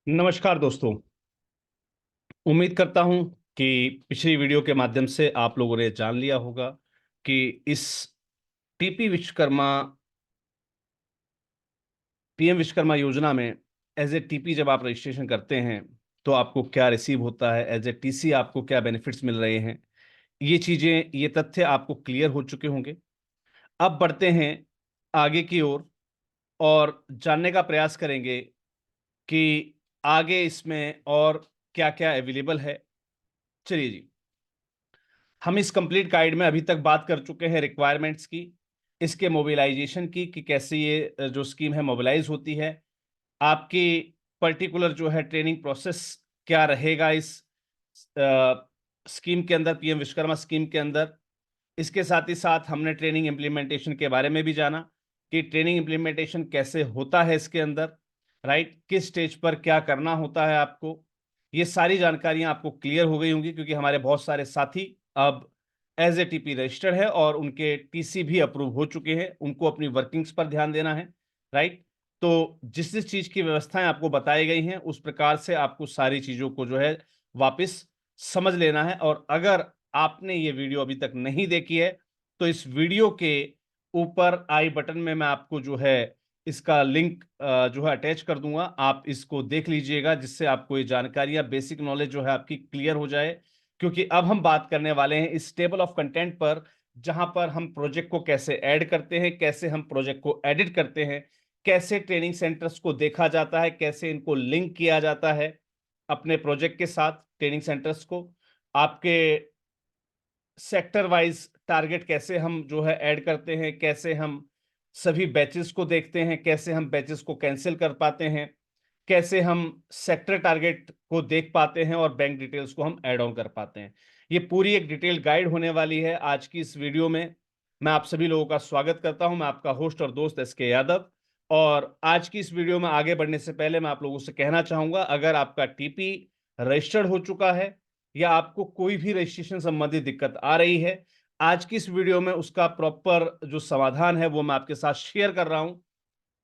नमस्कार दोस्तों। उम्मीद करता हूं कि पिछली वीडियो के माध्यम से आप लोगों ने जान लिया होगा कि इस टीपी विश्वकर्मा पीएम विश्वकर्मा योजना में एज ए टीपी जब आप रजिस्ट्रेशन करते हैं तो आपको क्या रिसीव होता है, एज ए टीसी आपको क्या बेनिफिट्स मिल रहे हैं। ये चीजें, ये तथ्य आपको क्लियर हो चुके होंगे। अब बढ़ते हैं आगे की ओर और जानने का प्रयास करेंगे कि आगे इसमें और क्या क्या अवेलेबल है। चलिए जी, हम इस कंप्लीट गाइड में अभी तक बात कर चुके हैं रिक्वायरमेंट्स की, इसके मोबिलाइजेशन की कि कैसे ये जो स्कीम है मोबिलाइज होती है, आपकी पर्टिकुलर जो है ट्रेनिंग प्रोसेस क्या रहेगा इस स्कीम के अंदर, पीएम विश्वकर्मा स्कीम के अंदर। इसके साथ ही साथ हमने ट्रेनिंग इम्प्लीमेंटेशन के बारे में भी जाना कि ट्रेनिंग इम्प्लीमेंटेशन कैसे होता है इसके अंदर, राइट, किस स्टेज पर क्या करना होता है आपको। ये सारी जानकारियां आपको क्लियर हो गई होंगी क्योंकि हमारे बहुत सारे साथी अब एज ए टीपी रजिस्टर्ड है और उनके टीसी भी अप्रूव हो चुके हैं। उनको अपनी वर्किंग्स पर ध्यान देना है, राइट। तो जिस जिस चीज की व्यवस्थाएं आपको बताई गई हैं उस प्रकार से आपको सारी चीजों को जो है वापस समझ लेना है। और अगर आपने ये वीडियो अभी तक नहीं देखी है तो इस वीडियो के ऊपर आई बटन में मैं आपको जो है इसका लिंक जो है अटैच कर दूंगा। आप इसको देख लीजिएगा जिससे आपको ये जानकारियां, बेसिक नॉलेज जो है आपकी क्लियर हो जाए। क्योंकि अब हम बात करने वाले हैं इस टेबल ऑफ कंटेंट पर, जहां पर हम प्रोजेक्ट को कैसे ऐड करते हैं, कैसे हम प्रोजेक्ट को एडिट करते हैं, कैसे ट्रेनिंग सेंटर्स को देखा जाता है, कैसे इनको लिंक किया जाता है अपने प्रोजेक्ट के साथ, ट्रेनिंग सेंटर्स को आपके सेक्टर वाइज टारगेट कैसे हम जो है ऐड करते हैं, कैसे हम सभी बैचेस को देखते हैं, कैसे हम बैचेस को कैंसिल कर पाते हैं, कैसे हम सेक्टर टारगेट को देख पाते हैं और बैंक डिटेल्स को हम ऐड ऑन कर पाते हैं। ये पूरी एक डिटेल गाइड होने वाली है आज की इस वीडियो में। मैं आप सभी लोगों का स्वागत करता हूं। मैं आपका होस्ट और दोस्त एसके यादव। और आज की इस वीडियो में आगे बढ़ने से पहले मैं आप लोगों से कहना चाहूंगा, अगर आपका टीपी रजिस्टर्ड हो चुका है या आपको कोई भी रजिस्ट्रेशन संबंधी दिक्कत आ रही है, आज की इस वीडियो में उसका प्रॉपर जो समाधान है वो मैं आपके साथ शेयर कर रहा हूं।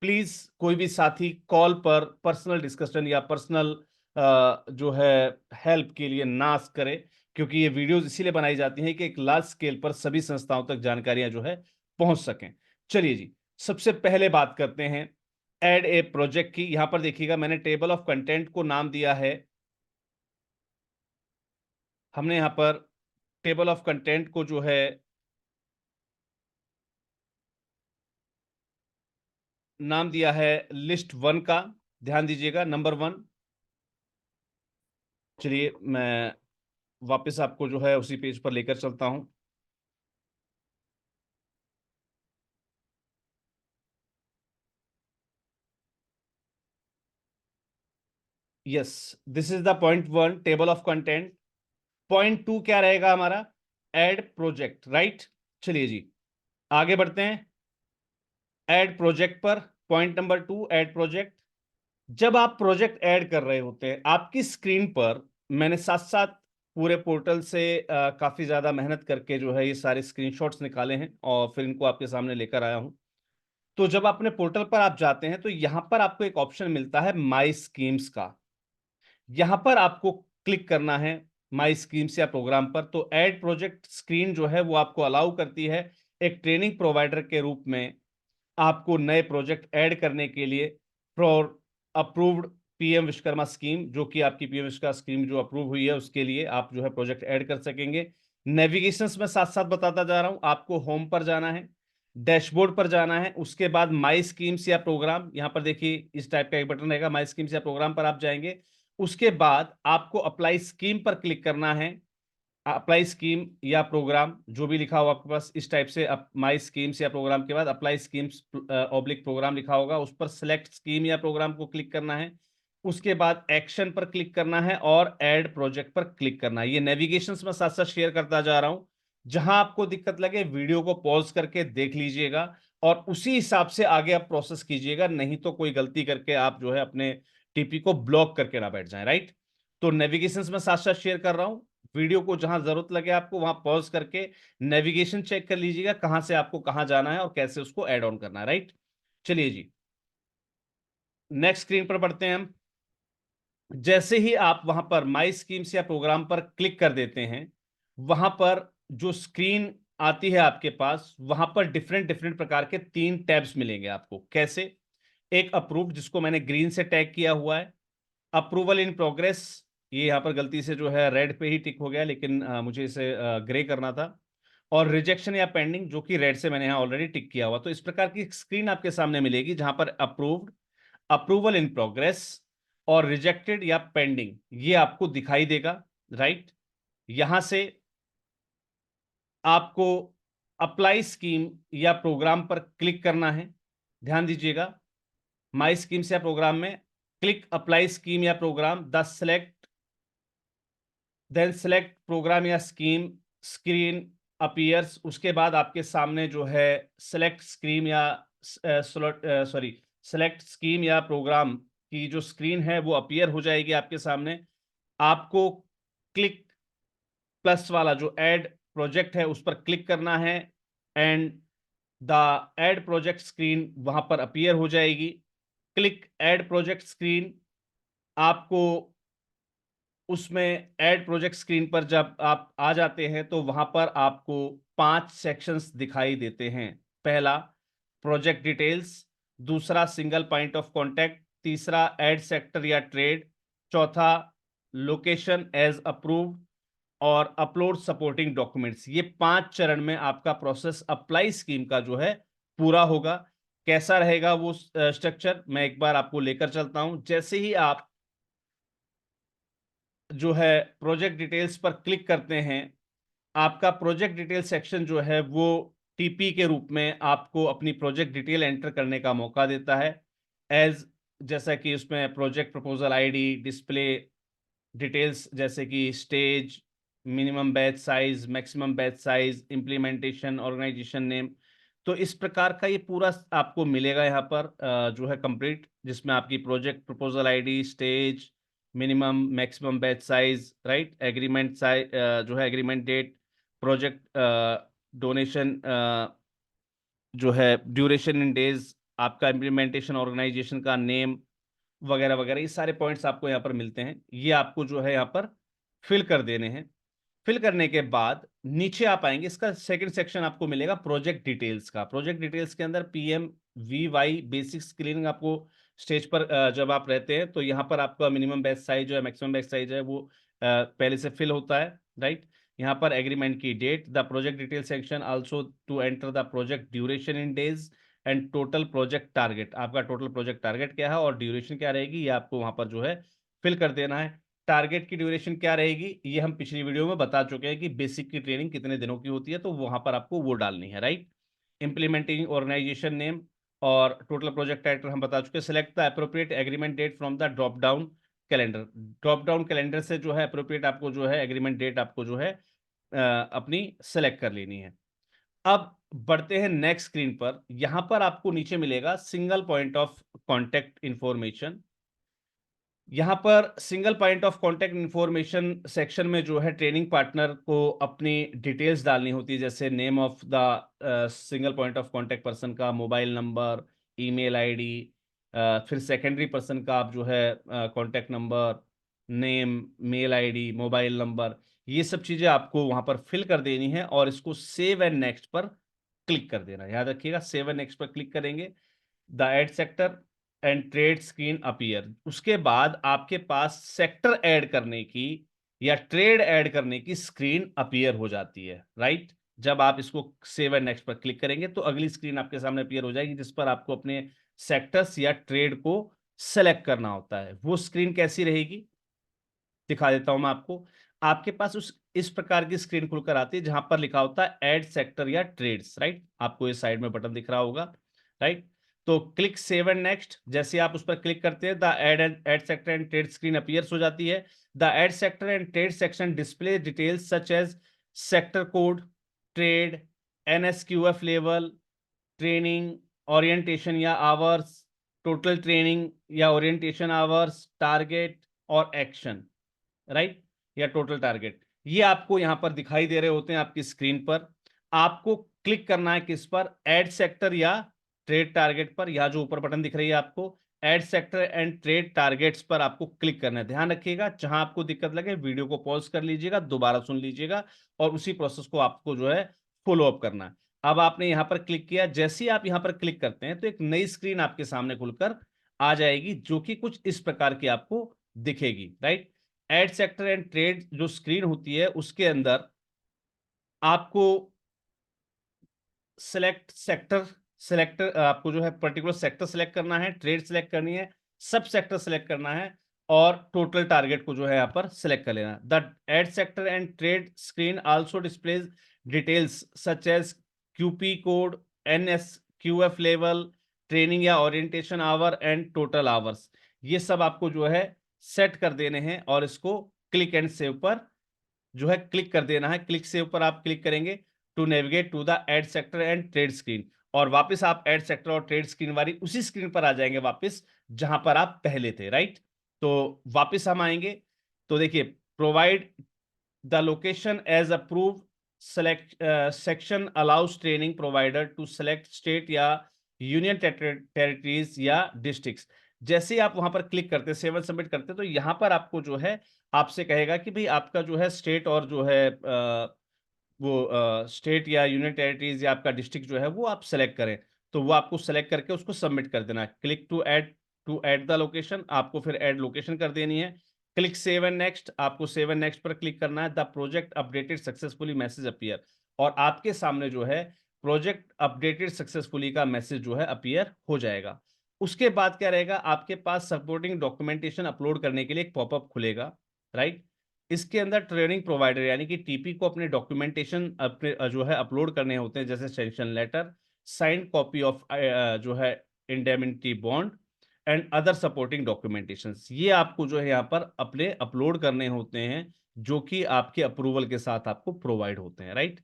प्लीज कोई भी साथी कॉल पर पर्सनल डिस्कशन या पर्सनल जो है हेल्प के लिए ना करे, क्योंकि ये वीडियोस इसीलिए बनाई जाती हैं कि एक लार्ज स्केल पर सभी संस्थाओं तक जानकारियां जो है पहुंच सकें। चलिए जी, सबसे पहले बात करते हैं ऐड ए प्रोजेक्ट की। यहां पर देखिएगा मैंने टेबल ऑफ कंटेंट को नाम दिया है, हमने यहां पर टेबल ऑफ कंटेंट को जो है नाम दिया है लिस्ट वन का। ध्यान दीजिएगा, नंबर वन। चलिए मैं वापस आपको जो है उसी पेज पर लेकर चलता हूं। Yes, this is the point one, table of content. Point two क्या रहेगा हमारा? Add project, right. चलिए जी, आगे बढ़ते हैं ऐड प्रोजेक्ट पर। Point number two, add project. जब आप प्रोजेक्ट ऐड कर रहे होते हैं आपकी स्क्रीन पर, मैंने साथ साथ पूरे पोर्टल से काफी ज्यादा मेहनत करके जो है ये सारे स्क्रीनशॉट्स निकाले हैं और फिर इनको आपके सामने लेकर आया हूं। तो जब अपने पोर्टल पर आप जाते हैं तो यहां पर आपको एक ऑप्शन मिलता है माई स्कीम्स का। यहां पर आपको क्लिक करना है माई स्कीम्स या प्रोग्राम पर। तो ऐड प्रोजेक्ट स्क्रीन जो है वो आपको अलाउ करती है एक ट्रेनिंग प्रोवाइडर के रूप में आपको नए प्रोजेक्ट ऐड करने के लिए for approved PM Vishwakarma scheme, जो कि आपकी पीएम विश्वकर्मा स्कीम जो अप्रूव हुई है उसके लिए आप जो है प्रोजेक्ट ऐड कर सकेंगे। नेविगेशंस में साथ साथ बताता जा रहा हूं, आपको होम पर जाना है, डैशबोर्ड पर जाना है, उसके बाद माई स्कीम्स या प्रोग्राम, यहां पर देखिए इस टाइप का एक बटन रहेगा, माई स्कीम्स या प्रोग्राम पर आप जाएंगे। उसके बाद आपको अप्लाई स्कीम पर क्लिक करना है। अप्लाई स्कीम या प्रोग्राम जो भी लिखा होगा आपके पास इस टाइप से, माई स्कीम्स या प्रोग्राम के बाद अप्लाई स्कीम्स ऑब्लिक प्रोग्राम लिखा होगा, उस पर सिलेक्ट स्कीम या प्रोग्राम को क्लिक करना है। उसके बाद एक्शन पर क्लिक करना है और ऐड प्रोजेक्ट पर क्लिक करना है। ये नेविगेशन में साथ साथ शेयर करता जा रहा हूं। जहां आपको दिक्कत लगे वीडियो को पॉज करके देख लीजिएगा और उसी हिसाब से आगे आप प्रोसेस कीजिएगा, नहीं तो कोई गलती करके आप जो है अपने टीपी को ब्लॉक करके ना बैठ जाएं, राइट। तो नेविगेशन में साथ साथ शेयर कर रहा हूं। वीडियो को जहां जरूरत लगे आपको वहां पॉज करके नेविगेशन चेक कर लीजिएगा, कहां से आपको कहां जाना है और कैसे उसको ऐड ऑन करना है, राइट। चलिए जी, नेक्स्ट स्क्रीन पर बढ़ते हैं हम। जैसे ही आप वहां पर माई स्कीम्स या प्रोग्राम पर क्लिक कर देते हैं, वहां पर जो स्क्रीन आती है आपके पास, वहां पर डिफरेंट डिफरेंट प्रकार के 3 टैब्स मिलेंगे आपको। कैसे? एक अप्रूव्ड, जिसको मैंने ग्रीन से टैग किया हुआ है। अप्रूवल इन प्रोग्रेस, ये यहाँ पर गलती से जो है रेड पे ही टिक हो गया, लेकिन मुझे इसे ग्रे करना था। और रिजेक्शन या पेंडिंग, जो कि रेड से मैंने यहाँ ऑलरेडी टिक किया हुआ। तो इस प्रकार की स्क्रीन आपके सामने मिलेगी जहां पर अप्रूव्ड, अप्रूवल इन प्रोग्रेस और रिजेक्टेड या पेंडिंग ये आपको दिखाई देगा। राइट, यहां से आपको अप्लाई स्कीम या प्रोग्राम पर क्लिक करना है। ध्यान दीजिएगा, माई स्कीम्स या प्रोग्राम में क्लिक अप्लाई स्कीम या programme, the select, then select programme या स्कीम, स्क्रीन अपीयर्स। उसके बाद आपके सामने जो है सेलेक्ट स्कीम या सेलेक्ट स्कीम या प्रोग्राम की जो स्क्रीन है वो अपीयर हो जाएगी आपके सामने। आपको क्लिक प्लस वाला जो ऐड प्रोजेक्ट है उस पर क्लिक करना है and the add project screen वहां पर अपीयर हो जाएगी। क्लिक ऐड प्रोजेक्ट स्क्रीन, आपको उसमें ऐड प्रोजेक्ट स्क्रीन पर जब आप आ जाते हैं तो वहां पर आपको 5 सेक्शंस दिखाई देते हैं। पहला प्रोजेक्ट डिटेल्स, दूसरा सिंगल पॉइंट ऑफ कांटेक्ट, तीसरा ऐड सेक्टर या ट्रेड, चौथा लोकेशन एज अप्रूव्ड और अपलोड सपोर्टिंग डॉक्यूमेंट्स। ये 5 चरण में आपका प्रोसेस अप्लाई स्कीम का जो है पूरा होगा। कैसा रहेगा वो स्ट्रक्चर, मैं एक बार आपको लेकर चलता हूं। जैसे ही आप जो है प्रोजेक्ट डिटेल्स पर क्लिक करते हैं, आपका प्रोजेक्ट डिटेल सेक्शन जो है वो टीपी के रूप में आपको अपनी प्रोजेक्ट डिटेल एंटर करने का मौका देता है। एज जैसा कि उसमें project proposal ID, display details जैसे कि stage, minimum batch size, maximum batch size, implementation, organisation name. तो इस प्रकार का ये पूरा आपको मिलेगा यहाँ पर जो है कंप्लीट, जिसमें आपकी project proposal ID, stage, minimum maximum batch size, right, agreement size जो है, एग्रीमेंट डेट, प्रोजेक्ट डोनेशन जो है, ड्यूरेशन इन डेज, आपका इम्प्लीमेंटेशन ऑर्गेनाइजेशन का नेम वगैरह वगैरह, ये सारे पॉइंट्स आपको यहाँ पर मिलते हैं। ये आपको जो है यहाँ पर फिल कर देने हैं। फिल करने के बाद नीचे आप आएंगे, इसका सेकंड सेक्शन आपको मिलेगा प्रोजेक्ट डिटेल्स का। प्रोजेक्ट डिटेल्स के अंदर PM V Y basic screening, आपको स्टेज पर जब आप रहते हैं तो यहाँ पर आपका मिनिमम बैच साइज जो है, मैक्सिमम बैच साइज है वो पहले से फिल होता है। राइट, यहाँ पर एग्रीमेंट की date, the project detail section also to enter the project duration in days and total project target. आपका टोटल प्रोजेक्ट टारगेट क्या है और ड्यूरेशन क्या रहेगी, ये आपको वहां पर जो है फिल कर देना है। टारगेट की ड्यूरेशन क्या रहेगी, ये हम पिछली वीडियो में बता चुके हैं कि बेसिक की ट्रेनिंग कितने दिनों की होती है, तो वहां पर आपको वो डालनी है। राइट, इंप्लीमेंटिंग ऑर्गेनाइजेशन नेम और टोटल प्रोजेक्ट टाइटल हम बता चुके हैं। Select the appropriate agreement date from the drop down calendar. Drop down calendar से जो है अप्रोप्रिएट आपको जो है एग्रीमेंट डेट आपको जो है अपनी सेलेक्ट कर लेनी है। अब बढ़ते हैं नेक्स्ट स्क्रीन पर। यहां पर आपको नीचे मिलेगा single point of contact information. यहाँ पर single point of contact information section में जो है ट्रेनिंग पार्टनर को अपनी डिटेल्स डालनी होती है, जैसे name of the single point of contact person का मोबाइल नंबर, ईमेल आईडी, फिर सेकेंडरी पर्सन का आप जो है contact number, name, mail ID, mobile number, ये सब चीजें आपको वहां पर फिल कर देनी है और इसको सेव एंड नेक्स्ट पर क्लिक कर देना है। याद रखिएगा, सेव एंड नेक्स्ट पर क्लिक करेंगे, the add sector and trade screen appear. उसके बाद आपके पास सेक्टर ऐड करने की या ट्रेड ऐड करने की स्क्रीन अपीयर हो जाती है। राइट, जब आप इसको सेव एंड नेक्स्ट पर क्लिक करेंगे तो अगली स्क्रीन आपके सामने अपीयर हो जाएगी, जिस पर आपको अपने सेक्टर्स या ट्रेड को सेलेक्ट करना होता है। वो स्क्रीन कैसी रहेगी दिखा देता हूं मैं आपको। आपके पास उस इस प्रकार की स्क्रीन खुलकर आती है जहां पर लिखा होता है ऐड सेक्टर या ट्रेड्स। राइट, आपको ये साइड में बटन दिख रहा होगा। राइट, तो क्लिक सेव एंड नेक्स्ट, जैसे आप उस पर क्लिक करते हैं the add sector and trade screen appears हो जाती है। The add sector and trade section display details such as sector code, trade, NSQF level, training, orientation या आवर्स, टोटल ट्रेनिंग या ओरिएंटेशन आवर्स, टारगेट और action. Right, या total target, ये आपको यहां पर दिखाई दे रहे होते हैं आपकी स्क्रीन पर। आपको क्लिक करना है किस पर, एड सेक्टर या ट्रेड टारगेट पर। यहां जो ऊपर बटन दिख रही है आपको, add sector and trade targets पर आपको क्लिक करना है। ध्यान रखिएगा, जहां आपको दिक्कत लगे वीडियो को पॉज कर लीजिएगा, दोबारा सुन लीजिएगा और उसी प्रोसेस को आपको जो है फॉलो अप करना है। अब आपने यहां पर क्लिक किया, जैसे ही आप यहां पर क्लिक करते हैं तो एक नई स्क्रीन आपके सामने खुलकर आ जाएगी, जो कि कुछ इस प्रकार की आपको दिखेगी, right. Add sector and trade जो स्क्रीन होती है उसके अंदर आपको सेलेक्टर आपको जो है पर्टिकुलर सेक्टर सेलेक्ट करना है, ट्रेड सेलेक्ट करनी है, सब सेक्टर सेलेक्ट करना है और टोटल टारगेट को जो है यहाँ पर सेलेक्ट कर लेना। The add sector and trade screen also displays details such as QP code, NSQF level, training या orientation hour and total hours. ये सब आपको जो है सेट कर देने हैं और इसको क्लिक एंड सेव पर जो है क्लिक कर देना है। क्लिक सेव पर आप क्लिक करेंगे to navigate to the add sector and trade screen, और वापस आप एड सेक्टर और ट्रेड स्क्रीन वाली उसी स्क्रीन पर आ जाएंगे वापस जहां पर आप पहले थे, राइट। तो वापस हम आएंगे तो देखिए, provide the location as approve select section allows training provider to select state या यूनियन टेरिटरीज या डिस्ट्रिक्ट्स। जैसे ही आप वहां पर क्लिक करते, सेवन सबमिट करते, तो यहां पर आपको जो है आपसे कहेगा कि भाई आपका जो है स्टेट और जो है वो स्टेट या यूनियन टेरिटरीज या आपका डिस्ट्रिक्ट जो है वो आप सेलेक्ट करें। तो वो आपको सेलेक्ट करके उसको सबमिट कर देना है। Click to add the location, आपको फिर ऐड लोकेशन कर देनी है। क्लिक सेव एंड नेक्स्ट, आपको सेव एंड नेक्स्ट पर क्लिक करना है। The project updated successfully message appear, और आपके सामने जो है प्रोजेक्ट अपडेटेड सक्सेसफुली का मैसेज जो है अपीयर हो जाएगा। उसके बाद क्या रहेगा, आपके पास सपोर्टिंग डॉक्यूमेंटेशन अपलोड करने के लिए एक पॉपअप खुलेगा, राइट। इसके अंदर ट्रेनिंग प्रोवाइडर यानी कि टीपी को अपने डॉक्यूमेंटेशन अपने जो है अपलोड करने होते हैं, जैसे sanction letter, signed copy of जो है indemnity bond and other supporting documentations. ये आपको जो है यहाँ पर अपने अपलोड करने होते हैं, जो कि आपके अप्रूवल के साथ आपको प्रोवाइड होते हैं, right.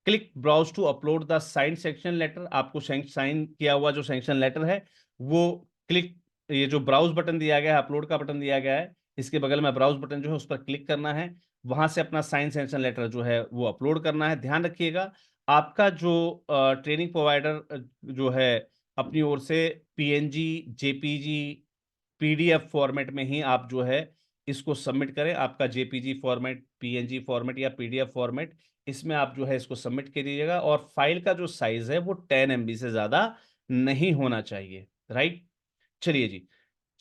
Click browse to upload the sign section letter, आपको साइन किया हुआ जो सेक्शन लेटर है वो क्लिक, ये जो ब्राउज बटन दिया गया है, अपलोड का बटन दिया गया है, इसके बगल में ब्राउज बटन जो है उस पर क्लिक करना है। वहां से अपना साइन सेंक्शन लेटर जो है वो अपलोड करना है। ध्यान रखिएगा, आपका जो ट्रेनिंग प्रोवाइडर जो है अपनी ओर से PNG, JPG, PDF फॉर्मेट में ही आप जो है इसको सबमिट करें। आपका JPG फॉर्मेट, PNG फॉर्मेट या PDF फॉर्मेट, इसमें आप जो है इसको सबमिट कर दीजिएगा। और फाइल का जो साइज है वो 10 MB से ज्यादा नहीं होना चाहिए, राइट। चलिए जी,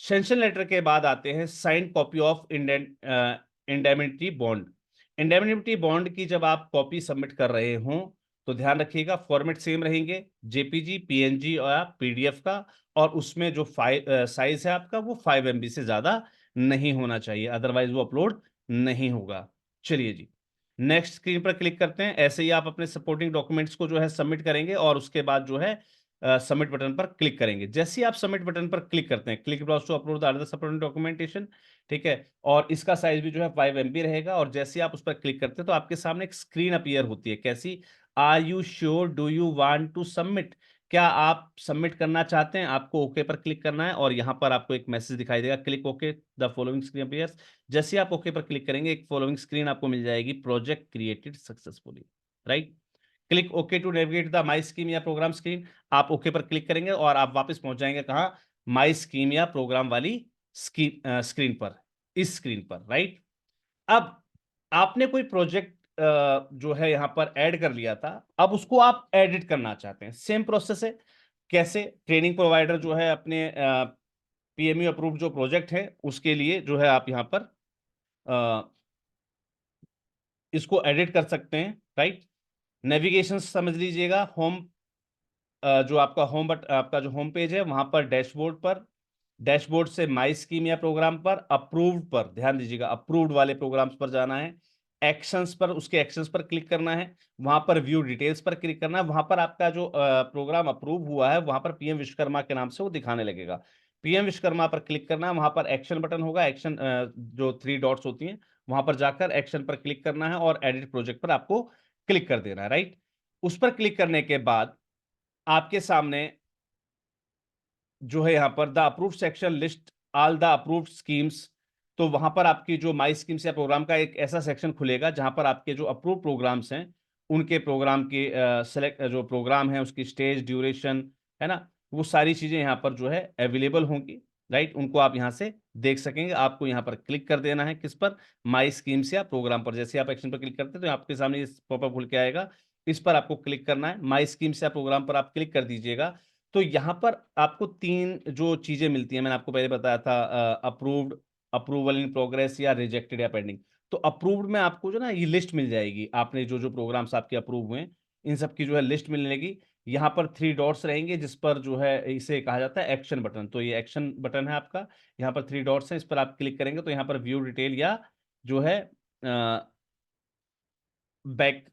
सेंक्शन लेटर के बाद आते हैं sign copy of indemnity bond. Indemnity bond की जब आप कॉपी सबमिट कर रहे हो तो ध्यान रखिएगा फॉर्मेट सेम रहेंगे, JPG, PNG और PDF का, और उसमें जो साइज है आपका वो 5 MB से ज्यादा नहीं होना चाहिए, अदरवाइज वो अपलोड नहीं होगा। चलिए जी, नेक्स्ट स्क्रीन पर क्लिक करते हैं। ऐसे ही आप अपने सपोर्टिंग डॉक्यूमेंट्स को जो है सबमिट करेंगे और उसके बाद जो है सबमिट बटन पर क्लिक करेंगे। जैसे ही आप सबमिट बटन पर क्लिक करते हैं, click browse to upload the other supporting documentation, ठीक है, और इसका साइज भी जो है 5 MB रहेगा। और जैसे ही आप उस पर क्लिक करते हैं तो आपके सामने एक स्क्रीन अपीयर होती है, कैसी, are you sure, do you want to submit, क्या आप सबमिट करना चाहते हैं। आपको ओके पर क्लिक करना है और यहां पर आपको एक मैसेज दिखाई देगा, click okay the following screen appears. जैसे आप ओके पर क्लिक करेंगे एक फॉलोइंग स्क्रीन आपको मिल जाएगी, project created successfully, right. Click okay to navigate the my scheme या प्रोग्राम स्क्रीन, आप ओके पर क्लिक करेंगे और आप वापस पहुंच जाएंगे कहां, माई स्कीम या प्रोग्राम वाली स्क्रीन पर, इस स्क्रीन पर, राइट। अब आपने कोई प्रोजेक्ट जो है यहां पर ऐड कर लिया था, अब उसको आप एडिट करना चाहते हैं। सेम प्रोसेस है, कैसे, ट्रेनिंग प्रोवाइडर जो है अपने PMU अप्रूव्ड जो प्रोजेक्ट है उसके लिए जो है आप यहां पर इसको एडिट कर सकते हैं, राइट। नेविगेशन समझ लीजिएगा, होम जो आपका आपका जो होम पेज है वहां पर डैशबोर्ड से माई स्कीम या प्रोग्राम पर, अप्रूव्ड पर ध्यान दीजिएगा, अप्रूव्ड वाले प्रोग्राम्स पर जाना है। एक्शंस पर, उसके एक्शंस पर क्लिक करना है। वहां पर व्यू डिटेल्स पर क्लिक करना है। वहां पर आपका जो प्रोग्राम अप्रूव हुआ है वहां पर PM विश्वकर्मा के नाम से वो दिखाने लगेगा। PM विश्वकर्मा पर क्लिक करना है, वहां पर एक्शन बटन होगा, एक्शन जो 3 डॉट्स होती हैं वहां पर जाकर एक्शन पर क्लिक करना है और एडिट प्रोजेक्ट पर आपको क्लिक कर देना है, राइट। उस पर क्लिक करने के बाद आपके सामने जो है यहां पर the approved section list all the approved schemes, तो वहां पर आपकी जो माई स्कीम्स या प्रोग्राम का एक ऐसा सेक्शन खुलेगा जहां पर आपके जो अप्रूव प्रोग्राम्स हैं उनके प्रोग्राम के सेलेक्ट जो प्रोग्राम है उसकी स्टेज ड्यूरेशन है ना, वो सारी चीजें यहां पर जो है अवेलेबल होंगी। राइट, उनको आप यहाँ से देख सकेंगे। आपको यहाँ पर क्लिक कर देना है, किस पर, माई स्कीम्स या प्रोग्राम पर। जैसे आप एक्शन पर क्लिक करते हैं तो आपके सामने इस पॉपअप खुल के आएगा, इस पर आपको क्लिक करना है, माई स्कीम्स या प्रोग्राम पर आप क्लिक कर दीजिएगा। तो यहाँ पर आपको 3 जो चीजें मिलती हैं, मैंने आपको पहले बताया था, अप्रूव्ड, अप्रूवल इन प्रोग्रेस या रिजेक्टेड या पेंडिंग। तो अप्रूव्ड में आपको जो ना ये लिस्ट मिल जाएगी, आपने जो जो प्रोग्राम्स आपके अप्रूव हुए इन सब की जो है लिस्ट मिलने लगी। यहाँ पर 3 डॉट्स रहेंगे जिस पर जो है इसे कहा जाता है एक्शन बटन। तो ये एक्शन बटन है आपका, यहाँ पर 3 डॉट्स हैं, इस पर आप क्लिक करेंगे तो यहाँ पर व्यू डिटेल या जो है बैक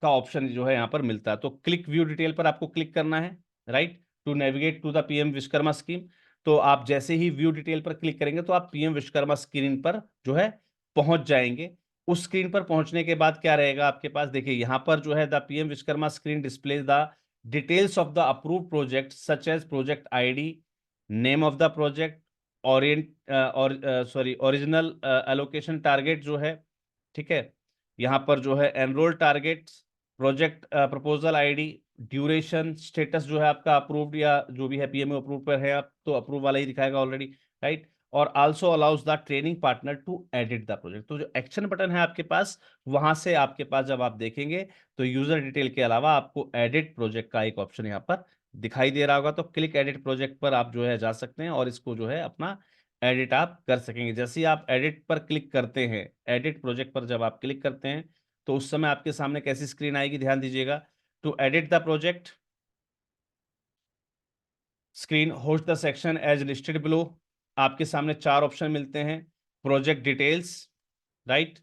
का ऑप्शन जो है यहाँ पर मिलता है। तो क्लिक व्यू डिटेल पर आपको क्लिक करना है, right, to navigate to the PM Vishwakarma scheme. तो आप जैसे ही व्यू डिटेल पर क्लिक करेंगे तो आप पीएम विश्वकर्मा स्क्रीन पर जो है पहुंच जाएंगे। उस स्क्रीन पर पहुंचने के बाद क्या रहेगा आपके पास, देखिए यहाँ पर जो है the PM Vishwakarma screen displays the details of the approve project such as project ID, name of the project, original allocation target जो है, ठीक है, यहाँ पर जो है enrol target, project proposal ID, duration, status जो है आपका अप्रूव्ड या जो भी है पीएमओ अप्रूव पर है आप तो अप्रूव वाला ही दिखाएगा ऑलरेडी, राइट। और also allows the training partner to edit the project. तो जो एक्शन बटन है आपके पास, वहां से आपके पास जब आप देखेंगे तो यूजर डिटेल के अलावा आपको एडिट प्रोजेक्ट का एक ऑप्शन यहाँ पर दिखाई दे रहा होगा। तो क्लिक एडिट प्रोजेक्ट पर आप जो है जा सकते हैं और इसको जो है अपना एडिट आप कर सकेंगे। जैसे ही आप एडिट पर क्लिक करते हैं, एडिट प्रोजेक्ट पर जब आप क्लिक करते हैं तो उस समय आपके सामने कैसी स्क्रीन आएगी, ध्यान दीजिएगा। To edit the project screen host the section as listed below. आपके सामने 4 ऑप्शन मिलते हैं, project details, right,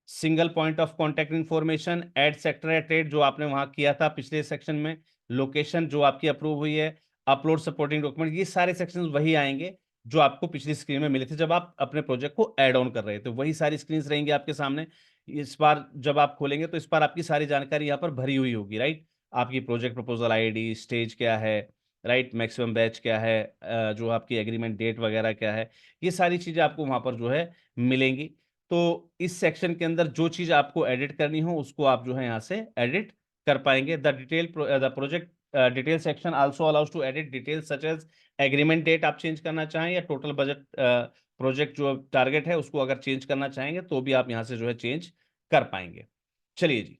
single point of contact information, add sector या ट्रेड जो आपने वहां किया था पिछले सेक्शन में, लोकेशन जो आपकी अप्रूव हुई है, अपलोड सपोर्टिंग डॉक्यूमेंट। ये सारे सेक्शंस वही आएंगे जो आपको पिछली स्क्रीन में मिले थे जब आप अपने प्रोजेक्ट को ऐड ऑन कर रहे थे। वही सारी स्क्रीन रहेंगी आपके सामने। इस बार जब आप खोलेंगे तो इस बार आपकी सारी जानकारी यहाँ पर भरी हुई होगी, राइट। आपकी प्रोजेक्ट प्रपोजल आईडी, स्टेज क्या है, राइट, मैक्सिमम बैच क्या है, जो आपकी एग्रीमेंट डेट वगैरह क्या है, ये सारी चीजें आपको वहां पर जो है मिलेंगी। तो इस सेक्शन के अंदर जो चीज आपको एडिट करनी हो उसको आप जो है यहाँ से एडिट कर पाएंगे। The project detail section also allows to edit details such as agreement date आप चेंज करना चाहें या टोटल बजट प्रोजेक्ट जो टारगेट है उसको अगर चेंज करना चाहेंगे तो भी आप यहाँ से जो है चेंज कर पाएंगे। चलिए जी,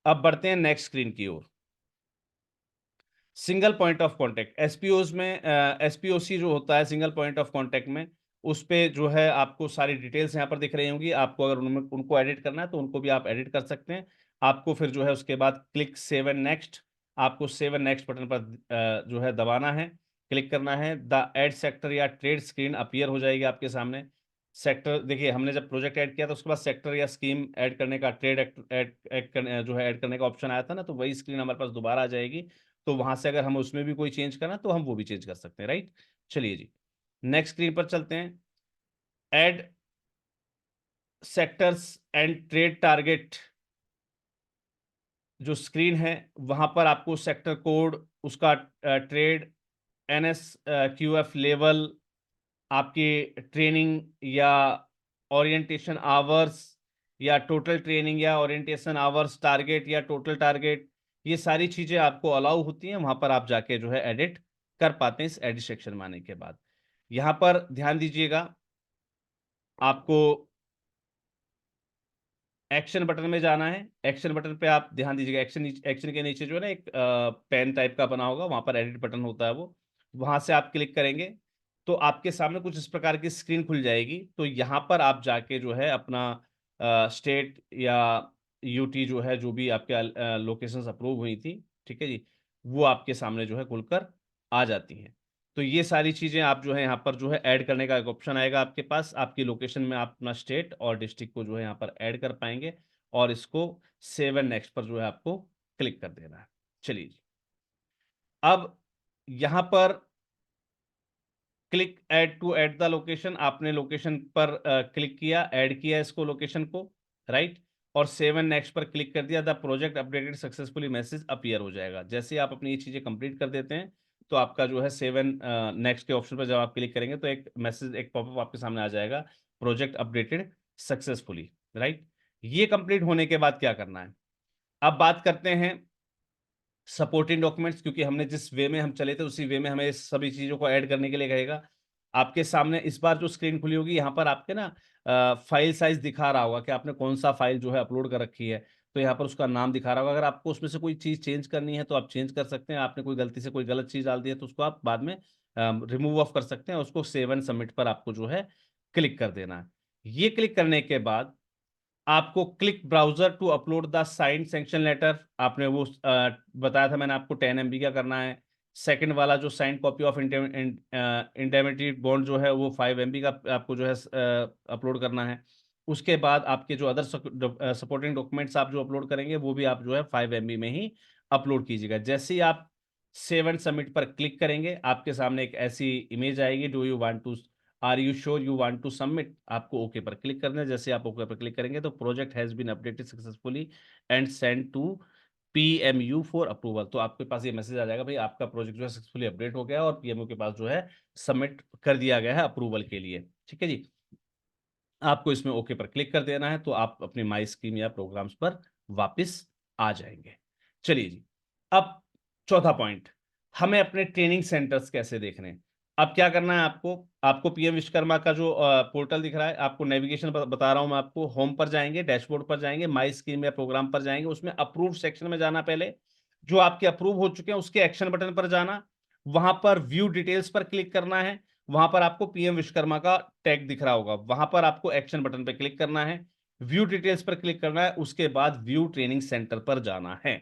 अब बढ़ते हैं नेक्स्ट स्क्रीन की ओर। सिंगल पॉइंट ऑफ कांटेक्ट एसपीओज में, एसपीओसी जो होता है सिंगल पॉइंट ऑफ कांटेक्ट में, उस पे जो है आपको सारी डिटेल्स यहाँ पर दिख रही होंगी। आपको अगर उनमें उनको एडिट करना है तो उनको भी आप एडिट कर सकते हैं। आपको फिर जो है उसके बाद क्लिक सेव एंड नेक्स्ट, आपको सेव एंड नेक्स्ट बटन पर जो है दबाना है, क्लिक करना है। द एड सेक्टर या ट्रेड स्क्रीन अपीयर हो जाएगी आपके सामने। सेक्टर देखिए, हमने जब प्रोजेक्ट ऐड किया था उसके बाद सेक्टर या स्कीम ऐड करने का, ट्रेड जो है ऐड करने का ऑप्शन आया था ना, तो वही स्क्रीन हमारे पास दोबारा आ जाएगी। तो वहां से अगर हम उसमें भी कोई चेंज करना तो हम वो भी चेंज कर सकते हैं, राइट। चलिए जी, नेक्स्ट स्क्रीन पर चलते हैं। Add sectors and trade target जो स्क्रीन है वहां पर आपको सेक्टर कोड, उसका ट्रेड, एनएस क्यूएफ लेवल, आपके ट्रेनिंग या ओरिएंटेशन आवर्स या टोटल ट्रेनिंग या ओरिएंटेशन आवर्स टारगेट या टोटल टारगेट, ये सारी चीजें आपको अलाउ होती हैं। वहां पर आप जाके जो है एडिट कर पाते हैं इस एडिट सेक्शन में आने के बाद। यहां पर ध्यान दीजिएगा, आपको एक्शन बटन में जाना है। एक्शन बटन पे आप ध्यान दीजिएगा, एक्शन के नीचे जो है ना एक पेन टाइप का बना होगा, वहां पर एडिट बटन होता है, वो वहां से आप क्लिक करेंगे तो आपके सामने कुछ इस प्रकार की स्क्रीन खुल जाएगी। तो यहाँ पर आप जाके जो है अपना स्टेट या यूटी जो है, जो भी आपके लोकेशंस अप्रूव हुई थी, ठीक है जी, वो आपके सामने जो है खुलकर आ जाती हैं। तो ये सारी चीजें आप जो है यहाँ पर जो है ऐड करने का एक ऑप्शन आएगा आपके पास। आपकी लोकेशन में आप अपना स्टेट और डिस्ट्रिक्ट को जो है यहाँ पर ऐड कर पाएंगे और इसको सेव एंड नेक्स्ट पर जो है आपको क्लिक कर देना है। चलिए जी, अब यहाँ पर click add to add the location, आपने लोकेशन पर क्लिक किया, ऐड किया इसको लोकेशन को, राइट, और सेव एंड नेक्स्ट पर क्लिक कर दिया। The project updated successfully message appear हो जाएगा। जैसे ही आप अपनी ये चीजें कंप्लीट कर देते हैं तो आपका जो है सेव एंड नेक्स्ट के ऑप्शन पर जब आप क्लिक करेंगे तो एक मैसेज, एक पॉपअप आपके सामने आ जाएगा, प्रोजेक्ट अपडेटेड सक्सेसफुली, राइट। ये कंप्लीट होने के बाद क्या करना है, अब बात करते हैं सपोर्टिंग डॉक्यूमेंट्स। क्योंकि हमने जिस वे में हम चले थे उसी वे में हमें सभी चीजों को ऐड करने के लिए कहेगा। आपके सामने इस बार जो स्क्रीन खुली होगी, यहाँ पर आपके ना फाइल साइज दिखा रहा होगा कि आपने कौन सा फाइल जो है अपलोड कर रखी है। तो यहाँ पर उसका नाम दिखा रहा होगा। अगर आपको उसमें से कोई चीज़ चेंज करनी है तो आप चेंज कर सकते हैं। आपने कोई गलती से कोई गलत चीज़ डाल दी है तो उसको आप बाद में रिमूव ऑफ कर सकते हैं। उसको सेव एंड सबमिट पर आपको जो है क्लिक कर देना है। ये क्लिक करने के बाद आपको click browser to upload the signed sanction letter, आपने वो बताया था मैंने आपको 10 MB का करना है। सेकंड वाला जो signed copy of indemnity bond जो है वो 5 MB का आपको जो है अपलोड करना है। उसके बाद आपके जो अदर सपोर्टिंग डॉक्यूमेंट्स आप जो अपलोड करेंगे वो भी आप जो है 5 MB में ही अपलोड कीजिएगा। जैसे ही आप सेव एंड सबमिट पर क्लिक करेंगे आपके सामने एक ऐसी इमेज आएगी, do you want to are you sure you want to submit, आपको ओके पर क्लिक करना है। जैसे आप ओके पर क्लिक करेंगे तो project has been updated successfully and send to PMU for approval. तो आपके पास ये मैसेज आ जाएगा भाई आपका प्रोजेक्ट जो है सक्सेसफुली अपडेट हो गया और PMU के पास जो है सबमिट कर दिया गया है अप्रूवल के लिए। ठीक है जी, आपको इसमें ओके पर क्लिक कर देना है तो आप अपने माई स्कीम या प्रोग्राम्स पर वापस आ जाएंगे। चलिए जी, अब चौथा पॉइंट, हमें अपने ट्रेनिंग सेंटर्स कैसे देखने हैं। अब क्या करना है आपको, आपको PM विश्वकर्मा का जो पोर्टल दिख रहा है, आपको नेविगेशन बता रहा हूं मैं आपको। होम पर जाएंगे, डैशबोर्ड पर जाएंगे, माई स्कीम या प्रोग्राम पर जाएंगे, उसमें अप्रूव सेक्शन में जाना, पहले जो आपके अप्रूव हो चुके हैं उसके एक्शन बटन पर जाना, वहां पर व्यू डिटेल्स पर क्लिक करना है। वहां पर आपको PM विश्वकर्मा का टैग दिख रहा होगा, वहां पर आपको एक्शन बटन पर क्लिक करना है, व्यू डिटेल्स पर क्लिक करना है, उसके बाद व्यू ट्रेनिंग सेंटर पर जाना है।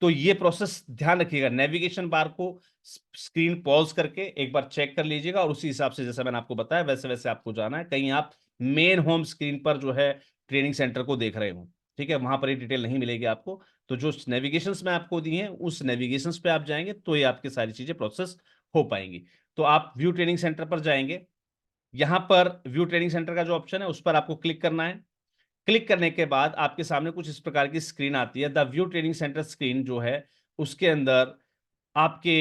तो ये प्रोसेस ध्यान रखिएगा, नेविगेशन बार को स्क्रीन पॉज करके एक बार चेक कर लीजिएगा और उसी हिसाब से जैसा मैंने आपको बताया वैसे वैसे आपको जाना है। कहीं आप मेन होम स्क्रीन पर जो है ट्रेनिंग सेंटर को देख रहे हो, ठीक है, वहां पर ये डिटेल नहीं मिलेगी आपको। तो जो नेविगेशंस में आपको दी हैं उस नेविगेशंस पे आप जाएंगे तो ये आपकी सारी चीजें प्रोसेस हो पाएंगी। तो आप व्यू ट्रेनिंग सेंटर पर जाएंगे, यहां पर व्यू ट्रेनिंग सेंटर का जो ऑप्शन है उस पर आपको क्लिक करना है। क्लिक करने के बाद आपके सामने कुछ इस प्रकार की स्क्रीन आती है। The view training centre screen जो है उसके अंदर आपके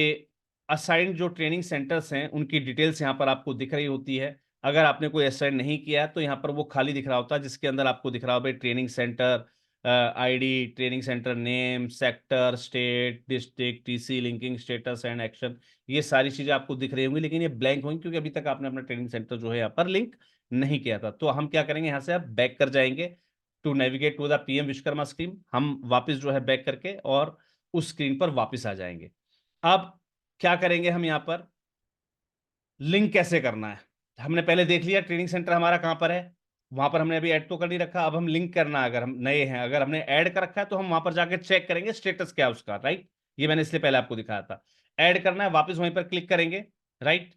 असाइंड जो ट्रेनिंग सेंटर्स हैं उनकी डिटेल्स यहाँ पर आपको दिख रही होती है। अगर आपने कोई असाइन नहीं किया है तो यहाँ पर वो खाली दिख रहा होता है, जिसके अंदर आपको दिख रहा होगा training centre ID, training centre name, sector, state, district, TC, linking status and action. ये सारी चीजें आपको दिख रही होंगी, लेकिन ये ब्लैंक होंगी क्योंकि अभी तक आपने अपना ट्रेनिंग सेंटर जो है यहाँ पर लिंक नहीं किया था। तो हम क्या करेंगे, यहाँ से आप बैक कर जाएंगे to navigate to the PM Vishwakarma scheme. हम वापस जो है बैक करके और उस स्क्रीन पर वापस आ जाएंगे। अब क्या करेंगे, हम यहाँ पर लिंक कैसे करना है, हमने पहले देख लिया ट्रेनिंग सेंटर हमारा कहां पर है, वहां पर हमने अभी ऐड तो कर नहीं रखा। अब हम लिंक करना है, अगर हम नए हैं, अगर हमने ऐड कर रखा है तो हम वहां पर जाकर चेक करेंगे स्टेटस क्या है उसका, राइट। ये मैंने इसलिए पहले आपको दिखाया था। ऐड करना है, वापस वहीं पर क्लिक करेंगे, राइट।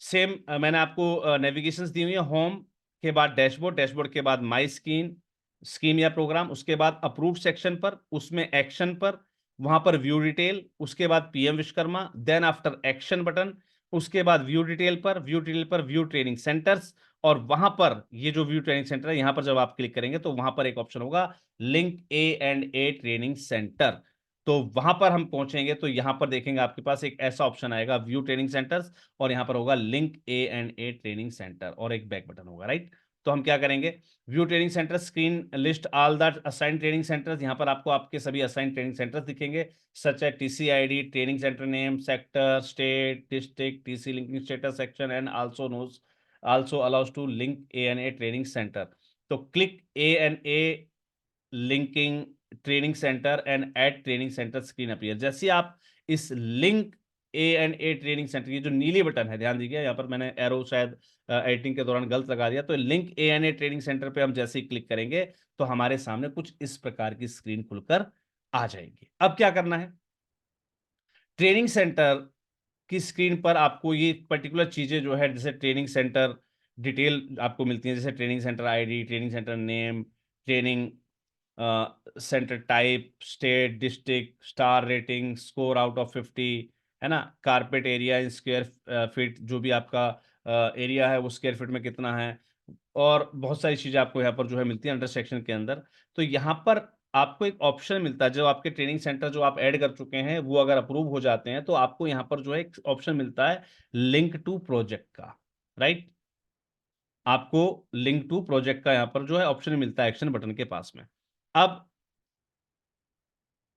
सेम मैंने आपको नेविगेशंस दी हुई है, होम के बाद डैशबोर्ड, डैशबोर्ड के बाद माई स्कीम या प्रोग्राम, उसके बाद अप्रूव सेक्शन पर, उसमें एक्शन पर, वहां पर व्यू डिटेल, उसके बाद PM Vishwakarma, then after action button, उसके बाद व्यू डिटेल पर, व्यू डिटेल पर व्यू ट्रेनिंग सेंटर्स, और वहां पर ये जो व्यू ट्रेनिंग सेंटर है यहां पर जब आप क्लिक करेंगे तो वहां पर एक ऑप्शन होगा लिंक A&A ट्रेनिंग सेंटर। तो वहां पर हम पहुंचेंगे तो यहां पर देखेंगे आपके पास एक ऐसा ऑप्शन आएगा व्यू ट्रेनिंग सेंटर्स, और यहां पर होगा लिंक A&A ट्रेनिंग सेंटर और एक बैक बटन होगा, राइट। तो हम क्या करेंगे, view training centre screen list all the assign training centres, यहां पर आपको आपके सभी असाइन ट्रेनिंग सेंटर्स दिखेंगे, सच है TC ID, training centre name, sector, state, district, TC linking status section and also allows to link A&A training centre. तो click A&A linking training centre and add training centre screen appear. जैसे आप इस link A&A training centre, ये जो नीली button है, ध्यान दीजिए यहाँ पर मैंने एरो शायद एडिटिंग के दौरान गलत लगा दिया, तो लिंक A&A ट्रेनिंग सेंटर पे हम जैसे ही क्लिक करेंगे तो हमारे सामने कुछ इस प्रकार की स्क्रीन खुलकर आ जाएगी। अब क्या करना है, ट्रेनिंग सेंटर की स्क्रीन पर आपको ये पर्टिकुलर चीजें जो है, जैसे ट्रेनिंग सेंटर डिटेल आपको मिलती है, जैसे training centre ID, training centre name, training centre type, state, district, star rating, score out of 50, है ना, carpet area in square feet, जो भी आपका एरिया है वो स्क्वायर फीट में कितना है, और बहुत सारी चीजें आपको यहाँ पर जो है मिलती है अंडर सेक्शन के अंदर। तो यहाँ पर आपको एक ऑप्शन मिलता है, जो आपके ट्रेनिंग सेंटर जो आप ऐड कर चुके हैं वो अगर अप्रूव हो जाते हैं तो आपको यहाँ पर जो है एक ऑप्शन मिलता है लिंक टू प्रोजेक्ट का, राइट। आपको लिंक टू प्रोजेक्ट का यहाँ पर जो है ऑप्शन मिलता है एक्शन बटन के पास में। अब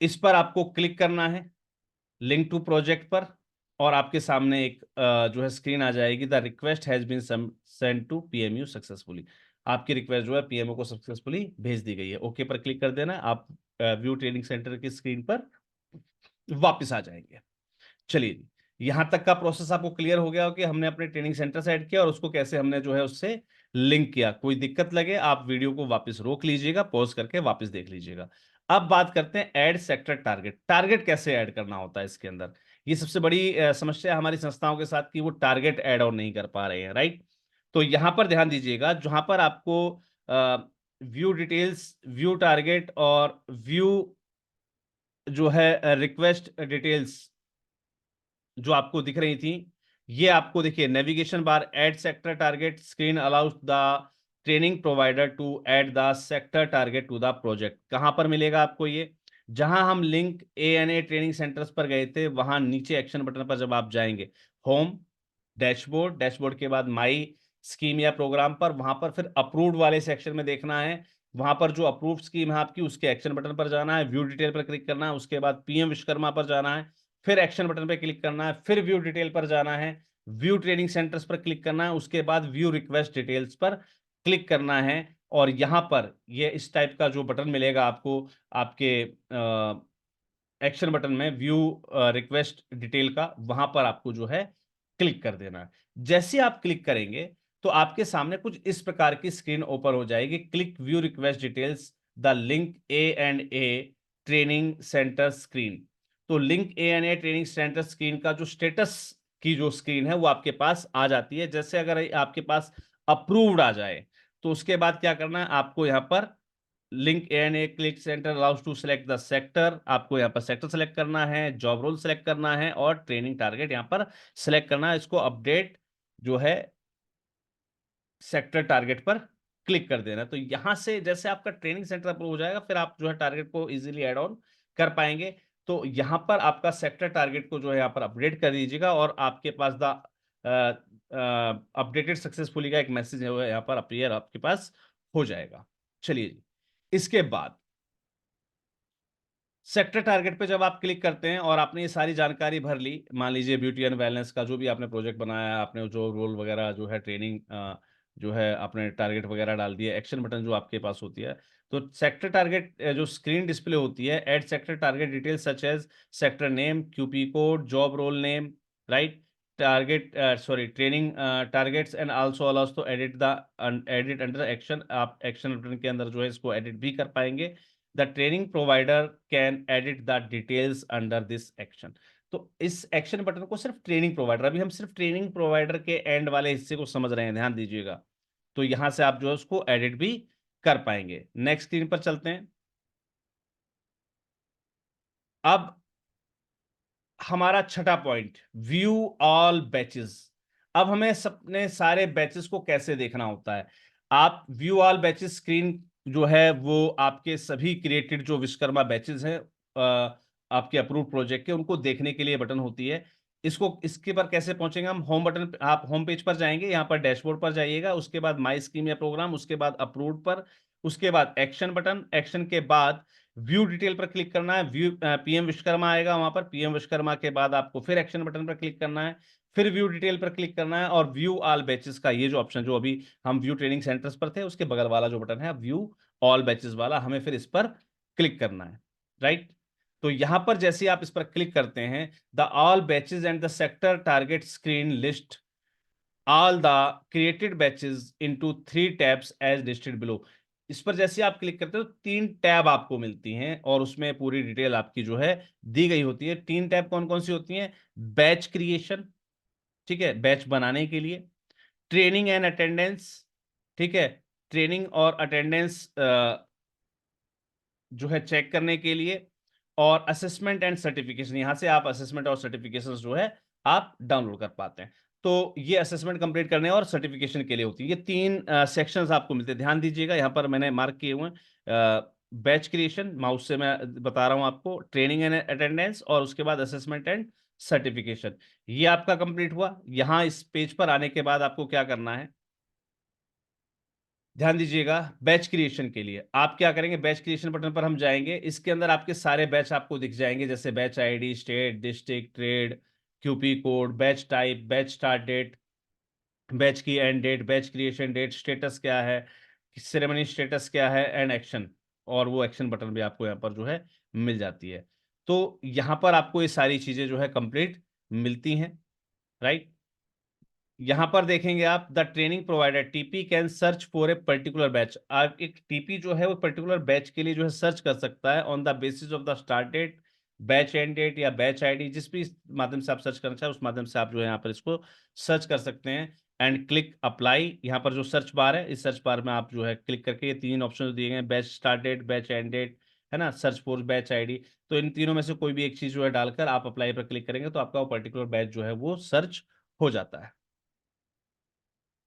इस पर आपको क्लिक करना है लिंक टू प्रोजेक्ट पर, और आपके सामने एक जो है स्क्रीन आ जाएगी, the request has been send to PMU successfully. आपकी रिक्वेस्ट जो है पीएमओ को सक्सेसफुली भेज दी गई है। ओके पर क्लिक कर देना, आप व्यू ट्रेनिंग सेंटर की स्क्रीन पर वापस आ जाएंगे। चलिए जी, यहां तक का प्रोसेस आपको क्लियर हो गया हो कि हमने अपने ट्रेनिंग सेंटर से ऐड किया और उसको कैसे हमने जो है उससे लिंक किया। कोई दिक्कत लगे आप वीडियो को वापस रोक लीजिएगा, पॉज करके वापस देख लीजिएगा। अब बात करते हैं ऐड सेक्टर टारगेट। टारगेट कैसे ऐड करना होता है इसके अंदर। ये सबसे बड़ी समस्या हमारी संस्थाओं के साथ कि वो टारगेट ऐड ऑन नहीं कर पा रहे हैं, राइट। तो यहां पर ध्यान दीजिएगा, जहां पर आपको व्यू डिटेल्स, व्यू टारगेट और व्यू जो है रिक्वेस्ट डिटेल्स जो आपको दिख रही थी, ये आपको देखिए navigation bar, add sector target screen allows the training provider to add the sector target to the project. कहां पर मिलेगा आपको ये, जहां हम लिंक ANA ट्रेनिंग सेंटर्स पर गए थे, वहां नीचे एक्शन बटन पर जब आप जाएंगे, होम, डैशबोर्ड, डैशबोर्ड के बाद माई स्कीम या प्रोग्राम पर, वहां पर फिर अप्रूव्ड वाले सेक्शन में देखना है। वहां पर जो अप्रूव्ड स्कीम है आपकी, उसके एक्शन बटन पर जाना है, व्यू डिटेल पर क्लिक करना है, उसके बाद PM विश्वकर्मा पर जाना है, फिर एक्शन बटन पर क्लिक करना है, फिर व्यू डिटेल पर जाना है, व्यू ट्रेनिंग सेंटर्स पर क्लिक करना है, उसके बाद व्यू रिक्वेस्ट डिटेल्स पर क्लिक करना है। और यहां पर ये इस टाइप का जो बटन मिलेगा आपको, आपके एक्शन बटन में व्यू रिक्वेस्ट डिटेल का, वहां पर आपको जो है क्लिक कर देना है। जैसे आप क्लिक करेंगे तो आपके सामने कुछ इस प्रकार की स्क्रीन ओपन हो जाएगी, click view request details the link A&A training centre screen. तो link A&A training centre screen का जो स्टेटस की जो स्क्रीन है वो आपके पास आ जाती है। जैसे अगर आपके पास अप्रूव्ड आ जाए तो उसके बाद क्या करना है, आपको यहां पर link ANA click centre allows to select the sector, आपको यहाँ पर सेक्टर सेलेक्ट करना है, जॉब रोल सेलेक्ट करना है और ट्रेनिंग टारगेट यहाँ पर सेलेक्ट करना है। इसको अपडेट जो है सेक्टर टारगेट पर क्लिक कर देना। तो यहां से जैसे आपका ट्रेनिंग सेंटर अप्रूव हो जाएगा, फिर आप जो है टारगेट को इजीली ऐड ऑन कर पाएंगे। तो यहां पर आपका सेक्टर टारगेट को जो है यहाँ पर अपडेट कर दीजिएगा और आपके पास द अपडेटेड सक्सेसफुली का एक मैसेज है वो यहाँ पर अपीयर आपके पास हो जाएगा। चलिए जी, इसके बाद सेक्टर टारगेट पे जब आप क्लिक करते हैं और आपने ये सारी जानकारी भर ली, मान लीजिए ब्यूटी एंड वेलनेस का जो भी आपने प्रोजेक्ट बनाया है, आपने जो रोल वगैरह जो है ट्रेनिंग जो है आपने टारगेट वगैरह डाल दिया, एक्शन बटन जो आपके पास होती है, तो सेक्टर टारगेट जो स्क्रीन डिस्प्ले होती है, add sector target details such as sector name, QP code, job role name, right, target sorry training targets and also allows to edit the edit under action. आप action button के अंदर जो है इसको edit भी कर पाएंगे। The training provider can edit the details under this action. तो इस एक्शन बटन को सिर्फ ट्रेनिंग प्रोवाइडर, अभी हम सिर्फ ट्रेनिंग प्रोवाइडर के एंड वाले हिस्से को समझ रहे हैं, ध्यान दीजिएगा। तो यहां से आप जो है उसको एडिट भी कर पाएंगे। नेक्स्ट स्क्रीन पर चलते हैं। अब हमारा छठा पॉइंट, व्यू ऑल बैचेस। अब हमें अपने सारे बैचेस को कैसे देखना होता है। आप व्यू ऑल बैचेस स्क्रीन जो है वो आपके सभी क्रिएटेड जो विश्वकर्मा बैचेस हैं आपके अप्रूव प्रोजेक्ट के, उनको देखने के लिए बटन होती है। इसको इसके पर कैसे पहुंचेंगे हम, होम बटन, आप होम पेज पर जाएंगे, यहाँ पर डैशबोर्ड पर जाइएगा, उसके बाद माई स्कीम या प्रोग्राम, उसके बाद अप्रूव्ड पर, उसके बाद एक्शन बटन, एक्शन के बाद व्यू डिटेल पर क्लिक करना है, व्यू PM विश्वकर्मा आएगा, वहां पर PM विश्वकर्मा के बाद आपको फिर एक्शन बटन पर क्लिक करना है, फिर व्यू डिटेल पर क्लिक करना है और व्यू ऑल बैचेस का ये जो ऑप्शन जो अभी हम व्यू ट्रेनिंग सेंटर्स पर थे उसके बगल वाला जो बटन है व्यू ऑल बैचेस वाला, हमें फिर इस पर क्लिक करना है, राइट। तो यहां पर जैसे आप इस पर क्लिक करते हैं, the all batches and the sector target screen list all the created batches into 3 tabs as listed below। इस पर जैसे आप क्लिक करते हो 3 टैब आपको मिलती हैं और उसमें पूरी डिटेल आपकी जो है दी गई होती है। 3 टैब कौन कौन सी होती हैं, बैच क्रिएशन, ठीक है, बैच बनाने के लिए, ट्रेनिंग एंड अटेंडेंस, ठीक है, ट्रेनिंग और अटेंडेंस जो है चेक करने के लिए, और असेसमेंट एंड सर्टिफिकेशन, यहां से आप असेसमेंट और सर्टिफिकेशन जो है आप डाउनलोड कर पाते हैं। तो ये असेसमेंट कंप्लीट करने और सर्टिफिकेशन के लिए होती है। ये 3 सेक्शंस आपको मिलते हैं, ध्यान दीजिएगा, यहां पर मैंने मार्क किए हुए हैं। बैच क्रिएशन, माउस से मैं बता रहा हूं आपको, ट्रेनिंग एंड अटेंडेंस और उसके बाद असेसमेंट एंड सर्टिफिकेशन। ये आपका कंप्लीट हुआ। यहां इस पेज पर आने के बाद आपको क्या करना है, ध्यान दीजिएगा, बैच क्रिएशन के लिए आप क्या करेंगे, बैच क्रिएशन बटन पर हम जाएंगे, इसके अंदर आपके सारे बैच आपको दिख जाएंगे, जैसे batch ID, state, district, trade, QP code, batch type, batch start date, batch की end date, batch creation date, status क्या है, सेरेमनी स्टेटस क्या है, एंड एक्शन, और वो एक्शन बटन भी आपको यहाँ पर जो है मिल जाती है। तो यहाँ पर आपको ये सारी चीजें जो है कंप्लीट मिलती हैं, राइट। यहां पर देखेंगे आप, the training provider TP can search for a particular batch. आप एक टीपी जो है वो पर्टिकुलर बैच के लिए जो है सर्च कर सकता है on the basis of the start date, batch end date या बैच आईडी, जिस भी माध्यम से आप सर्च करना चाहें उस माध्यम से आप जो है यहाँ पर इसको सर्च कर सकते हैं। एंड क्लिक अप्लाई, यहाँ पर जो सर्च बार है इस सर्च बार में आप जो है क्लिक करके ये तीन ऑप्शन दिए गए हैं, batch start date, batch end date, है ना, सर्च फॉर बैच आईडी, तो इन तीनों में से कोई भी एक चीज जो है डालकर आप अप्लाई पर क्लिक करेंगे तो आपका वो पर्टिकुलर बैच जो है वो सर्च हो जाता है।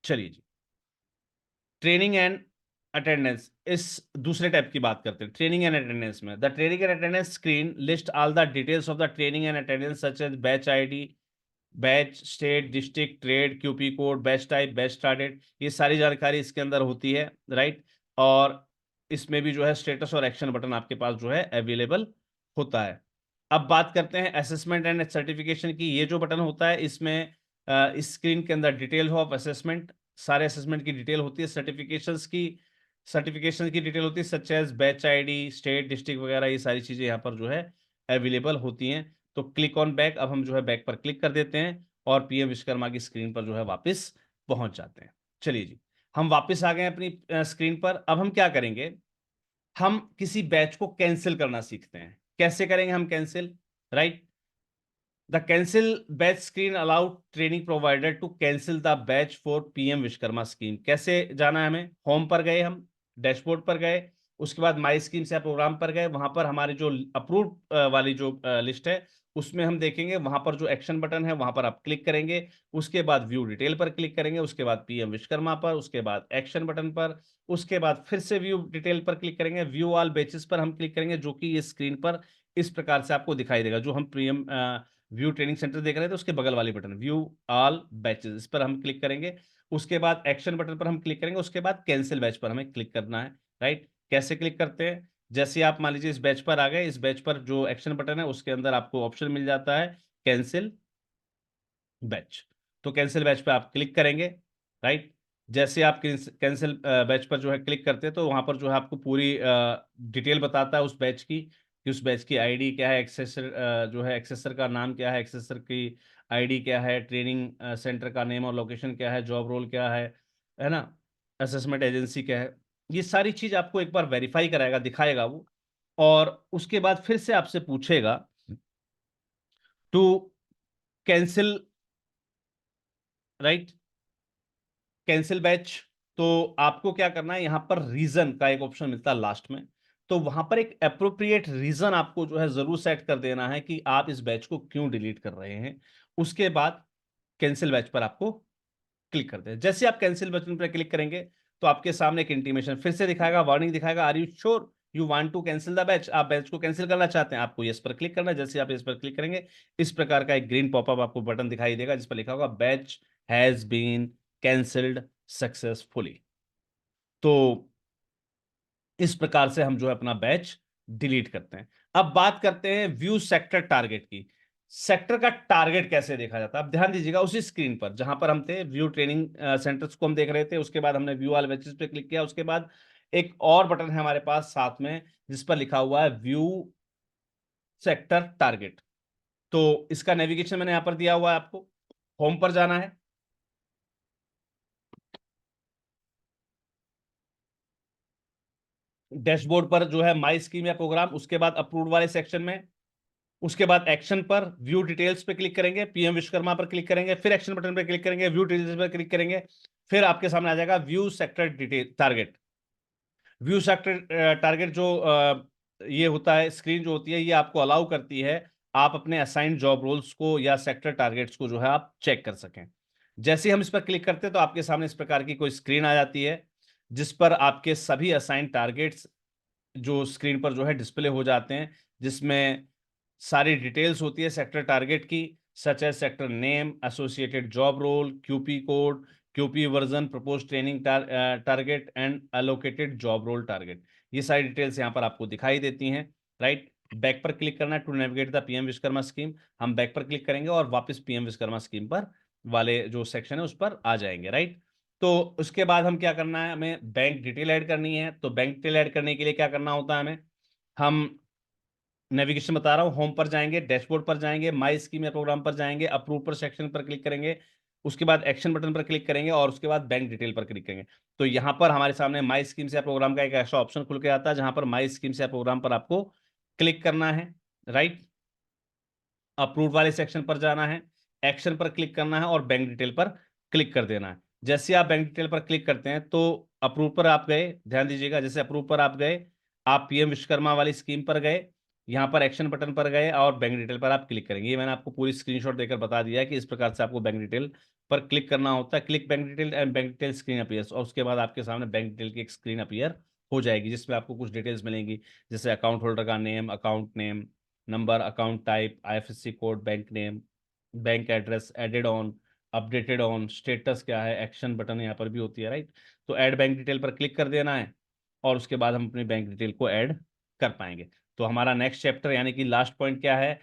चलिए जी, ट्रेनिंग एंड अटेंडेंस, इस दूसरे टाइप की बात करते हैं। ट्रेनिंग एंड अटेंडेंस में, the training and attendance screen list all the details of the training and attendance such as batch ID, batch, state, district, trade, QP code, batch type, batch started, ये सारी जानकारी इसके अंदर होती है, right. और इसमें भी जो है स्टेटस और एक्शन बटन आपके पास जो है अवेलेबल होता है। अब बात करते हैं असेसमेंट एंड सर्टिफिकेशन की। ये जो बटन होता है इसमें इस स्क्रीन के अंदर डिटेल ऑफ असेसमेंट, सारे असेसमेंट की डिटेल होती है, सर्टिफिकेशन की डिटेल होती है, such as batch ID, state, district वगैरह, ये सारी चीजें यहाँ पर जो है अवेलेबल होती हैं। तो क्लिक ऑन बैक, अब हम जो है बैक पर क्लिक कर देते हैं और पीएम विश्वकर्मा की स्क्रीन पर जो है वापस पहुंच जाते हैं। चलिए जी, हम वापस आ गए अपनी स्क्रीन पर। अब हम क्या करेंगे, हम किसी बैच को कैंसिल करना सीखते हैं। कैसे करेंगे हम cancel, right. The cancel batch screen allow training provider to cancel the batch for PM Vishwakarma scheme. कैसे जाना है हमें, होम पर गए, हम डैशबोर्ड पर गए, उसके बाद माई स्कीम से प्रोग्राम पर गए, वहां पर हमारी जो अप्रूव वाली जो लिस्ट है उसमें हम देखेंगे, वहां पर जो एक्शन बटन है वहां पर आप क्लिक करेंगे, उसके बाद व्यू डिटेल पर क्लिक करेंगे, उसके बाद पीएम विश्वकर्मा पर, उसके बाद एक्शन बटन पर, उसके बाद फिर से व्यू डिटेल पर क्लिक करेंगे, व्यू ऑल बैचेस पर हम क्लिक करेंगे, जो कि ये स्क्रीन पर इस प्रकार से आपको दिखाई देगा। जो हम पीएम व्यू ट्रेनिंग सेंटर देख रहे थे उसके बगल वाली बटन व्यू ऑल बैचेस, इस पर हम क्लिक करेंगे, उसके बाद एक्शन बटन पर हम क्लिक करेंगे, उसके बाद कैंसिल बैच पर हमें क्लिक करना है, राइट। कैसे क्लिक करते हैं, जैसे आप मान लीजिए इस बैच पर आ गए, इस बैच पर जो एक्शन बटन है उसके अंदर आपको ऑप्शन मिल जाता है कैंसिल बैच। तो कैंसिल बैच पे आप क्लिक करेंगे, राइट। जैसे आप कैंसिल बैच पर जो है क्लिक करते हैं तो वहां पर जो है आपको पूरी डिटेल बताता है उस बैच की, कि उस बैच की आईडी क्या है, एक्सेसर जो है एक्सेसर का नाम क्या है, एक्सेसर की आईडी क्या है, ट्रेनिंग सेंटर का नेम और लोकेशन क्या है, जॉब रोल क्या है ना, असेसमेंट एजेंसी क्या है, ये सारी चीज आपको एक बार वेरीफाई कराएगा, दिखाएगा वो। और उसके बाद फिर से आपसे पूछेगा to cancel, right, cancel batch. तो आपको क्या करना है, यहां पर रीजन का एक ऑप्शन मिलता है लास्ट में, तो वहां पर एक अप्रोप्रिएट रीजन आपको जो है जरूर सेट कर देना है कि आप इस बैच को क्यों डिलीट कर रहे हैं। उसके बाद कैंसिल बैच पर आपको क्लिक करते हैं। जैसे आप कैंसिल बटन पर क्लिक करेंगे तो आपके सामने एक इंटीमेशन फिर से दिखाएगा, वार्निंग दिखाएगा, are you sure you want to cancel the batch, आप बैच को कैंसिल करना चाहते हैं, आपको यस पर क्लिक करना है। जैसे आप यस पर क्लिक करेंगे इस प्रकार का एक ग्रीन पॉपअप आपको बटन दिखाई देगा जिस पर लिखा होगा batch has been cancelled successfully. तो इस प्रकार से हम जो है अपना बैच डिलीट करते हैं। अब बात करते हैं व्यू सेक्टर टारगेट की। सेक्टर का टारगेट कैसे देखा जाता है, अब ध्यान दीजिएगा, उसी स्क्रीन पर जहां पर हम थे व्यू ट्रेनिंग सेंटर्स को हम देख रहे थे, उसके बाद हमने व्यू ऑल बैचेस पे क्लिक किया, उसके बाद एक और बटन है हमारे पास साथ में जिस पर लिखा हुआ है व्यू सेक्टर टारगेट। तो इसका नेविगेशन मैंने यहां पर दिया हुआ है, आपको होम पर जाना है, डैशबोर्ड पर जो है माई स्कीम या प्रोग्राम, उसके बाद अप्रूव्ड वाले सेक्शन में, उसके बाद एक्शन पर व्यू डिटेल्स पे क्लिक करेंगे, पीएम विश्वकर्मा पर क्लिक करेंगे, फिर एक्शन बटन पर क्लिक करेंगे, व्यू डिटेल्स पर क्लिक करेंगे, फिर आपके सामने आ जाएगा view sector detail target. View sector target जो ये होता है, स्क्रीन जो होती है ये आपको अलाउ करती है आप अपने असाइंड जॉब रोल्स को या सेक्टर टारगेट्स को जो है आप चेक कर सकें। जैसे ही हम इस पर क्लिक करते हैं तो आपके सामने इस प्रकार की कोई स्क्रीन आ जाती है जिस पर आपके सभी असाइंड टारगेट्स जो स्क्रीन पर जो है डिस्प्ले हो जाते हैं, जिसमें सारी डिटेल्स होती है सेक्टर टारगेट की, such as sector name, associated job role, QP code, QP version, propose training target and allocated job role target. ये सारी डिटेल्स यहाँ पर आपको दिखाई देती हैं, राइट। बैक पर क्लिक करना है to navigate the PM Vishwakarma scheme. हम बैक पर क्लिक करेंगे और वापस पीएम विश्वकर्मा स्कीम पर वाले जो सेक्शन है उस पर आ जाएंगे, राइट। तो उसके बाद हम क्या करना है, हमें बैंक डिटेल ऐड करनी है। तो बैंक डिटेल ऐड करने के लिए क्या करना होता है हमें, हम नेविगेशन बता रहा हूं, होम पर जाएंगे, डैशबोर्ड पर जाएंगे, माई स्कीम या प्रोग्राम पर जाएंगे, अप्रूव पर सेक्शन पर क्लिक करेंगे, उसके बाद एक्शन बटन पर क्लिक करेंगे और उसके बाद बैंक डिटेल पर क्लिक करेंगे। तो यहां पर हमारे सामने माई स्कीम या प्रोग्राम का एक ऐसा ऑप्शन खुल के आता है जहां पर माई स्कीम या प्रोग्राम पर आपको क्लिक करना है, राइट। अप्रूव वाले सेक्शन पर जाना है, एक्शन पर क्लिक करना है और बैंक डिटेल पर क्लिक कर देना है। जैसे आप बैंक डिटेल पर क्लिक करते हैं तो अप्रूव पर आप गए, ध्यान दीजिएगा, जैसे अप्रूव पर आप गए, आप पीएम विश्वकर्मा वाली स्कीम पर गए, यहाँ पर एक्शन बटन पर गए और बैंक डिटेल पर आप क्लिक करेंगे। ये मैंने आपको पूरी स्क्रीनशॉट देकर बता दिया है कि इस प्रकार से आपको बैंक डिटेल पर क्लिक करना होता है। Click bank detail and bank detail screen appears, और उसके बाद आपके सामने बैंक डिटेल की एक स्क्रीन अपीयर हो जाएगी जिसमें आपको कुछ डिटेल्स मिलेंगी, जैसे अकाउंट होल्डर का name, account name, number, account type, IFSC code, bank name, bank address, added on, updated on, status क्या है, एक्शन बटन यहाँ पर भी होती है, राइट। तो ऐड बैंक डिटेल पर क्लिक कर देना है और उसके बाद हम अपनी बैंक डिटेल को ऐड कर पाएंगे। तो हमारा नेक्स्ट चैप्टर यानी कि लास्ट पॉइंट क्या है,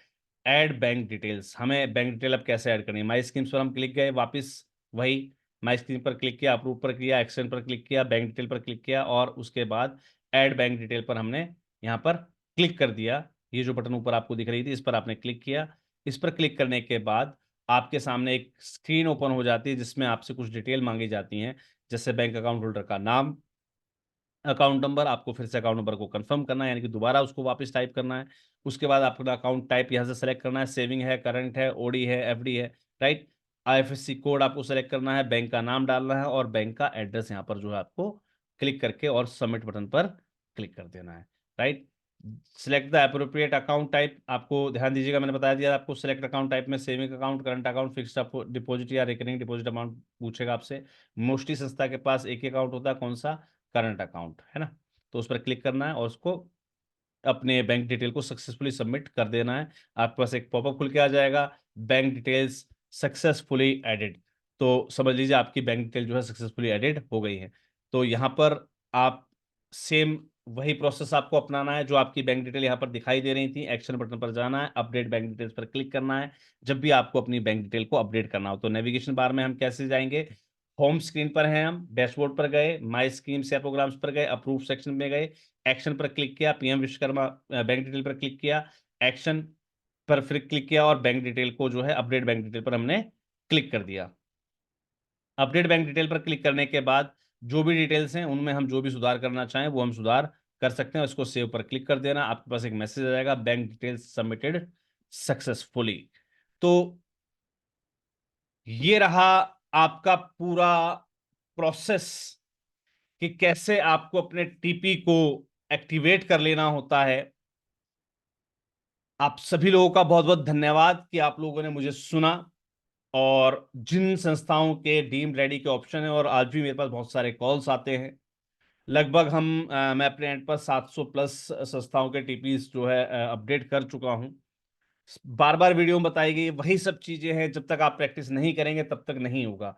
ऐड बैंक डिटेल्स। हमें बैंक डिटेल अब कैसे ऐड करनी है, माई स्कीम्स पर हम क्लिक गए, वापस वही माई स्कीम पर क्लिक किया, अप्रूव पर किया, एक्शन पर क्लिक किया, बैंक डिटेल पर क्लिक किया और उसके बाद ऐड बैंक डिटेल पर हमने यहाँ पर क्लिक कर दिया। ये जो बटन ऊपर आपको दिख रही थी इस पर आपने क्लिक किया। इस पर क्लिक करने के बाद आपके सामने एक स्क्रीन ओपन हो जाती है जिसमें आपसे कुछ डिटेल मांगी जाती हैं, जैसे बैंक अकाउंट होल्डर का नाम, अकाउंट नंबर। आपको फिर से अकाउंट नंबर को कंफर्म करना है, यानी कि दोबारा उसको वापस टाइप करना है। उसके बाद आपका अकाउंट टाइप यहाँ से सेलेक्ट करना है, सेविंग है, करंट है, ओडी है, एफडी है, राइट। आईएफएससी कोड आपको सेलेक्ट करना है, बैंक का नाम डालना है और बैंक का एड्रेस यहाँ पर जो है आपको क्लिक करके और सबमिट बटन पर क्लिक कर देना है, right. Select the appropriate account type, आपको ध्यान दीजिएगा, मैंने बता दिया आपको सिलेक्ट अकाउंट टाइप में saving account, current account, fixed deposit या रिकरिंग डिपॉजिट अमाउंट पूछेगा आपसे। मोस्टली संस्था के पास एक ही अकाउंट होता है, कौन सा, करंट अकाउंट, है ना। तो उस पर क्लिक करना है और उसको अपने बैंक डिटेल को सक्सेसफुली सबमिट कर देना है। आपके पास एक पॉपअप खुल के आ जाएगा, बैंक डिटेल्स सक्सेसफुली एडेड। तो समझ लीजिए आपकी बैंक डिटेल जो है सक्सेसफुली एडेड हो गई है। तो यहाँ पर आप सेम वही प्रोसेस आपको अपनाना है जो आपकी बैंक डिटेल यहाँ पर दिखाई दे रही थी। एक्शन बटन पर जाना है, अपडेट बैंक डिटेल्स पर क्लिक करना है जब भी आपको अपनी बैंक डिटेल को अपडेट करना हो। तो नेविगेशन बार में हम कैसे जाएंगे, होम स्क्रीन पर हैं हम, डैशबोर्ड पर गए, माई स्कीम्स या प्रोग्राम्स पर गए, अप्रूव सेक्शन में गए, एक्शन पर क्लिक किया, पीएम विश्वकर्मा बैंक डिटेल पर क्लिक किया, एक्शन पर फिर क्लिक किया और बैंक डिटेल को जो है अपडेट बैंक डिटेल पर हमने क्लिक कर दिया। अपडेट बैंक डिटेल पर क्लिक करने के बाद जो भी डिटेल्स हैं उनमें हम जो भी सुधार करना चाहें वो हम सुधार कर सकते हैं। उसको सेव पर क्लिक कर देना, आपके पास एक मैसेज आ जाएगा, बैंक डिटेल्स सबमिटेड सक्सेसफुली। तो ये रहा आपका पूरा प्रोसेस कि कैसे आपको अपने टीपी को एक्टिवेट कर लेना होता है। आप सभी लोगों का बहुत बहुत धन्यवाद कि आप लोगों ने मुझे सुना। और जिन संस्थाओं के डीम्ड रेडी के ऑप्शन है, और आज भी मेरे पास बहुत सारे कॉल्स आते हैं, लगभग मैं अपने एंड पर 700 प्लस संस्थाओं के टीपीस जो है अपडेट कर चुका हूं। बार बार वीडियो में बताई गई वही सब चीजें हैं, जब तक आप प्रैक्टिस नहीं करेंगे तब तक नहीं होगा।